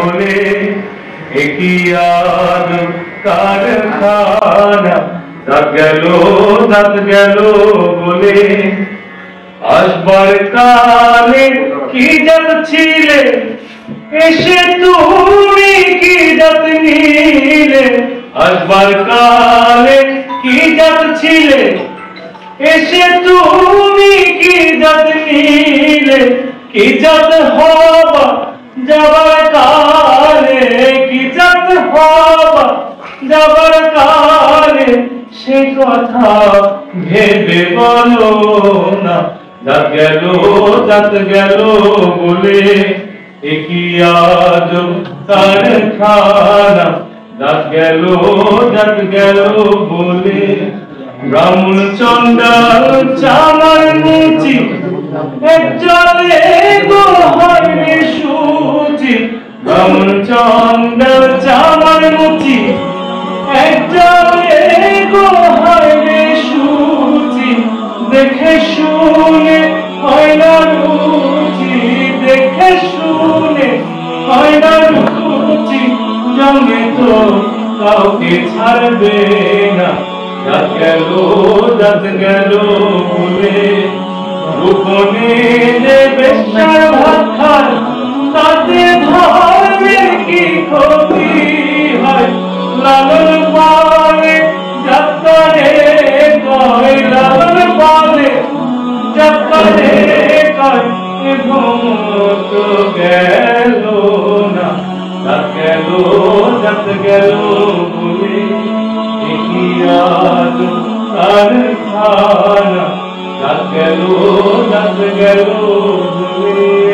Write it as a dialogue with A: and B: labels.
A: বলে একই আজব কারখানা দাঁত গেল বলে আসবার কালে কি যাচ্ছিলে এসে তুমি কি জাত নিলে আসবার কালে কি যাচ্ছিলে এসে তুমি কি জাত নিলে কি জাত হবা যাবার কালে কি জাত হবা যাবার কালে সে কথা ভেবে বলো না জাত গেল বলে একই আজব কারখানা জাত গেল বলে ব্রাহ্মণ চন্ডাল চামার মুচি এক জলে গো হয় রে সুচি ব্রাহ্মণ চন্ডাল চামার মুচি এক জলে গো হয় রে সুচি দেখে শুনে হয় না রুচি দেখে শুনে হয় না রুচি জমে তো কাউকে ছাড়বে না জাত গেল বলে গোপনে যে বেশ্যার ভাত খায় তাতে ধর্মের কি ক্ষতি হয় লালন পালে যাত্রারে কয় লালন পালে যাত্রারে কয় ঘুমত গেল না জাত গেল বলে একই আজব কারখানা জাত গেল বলে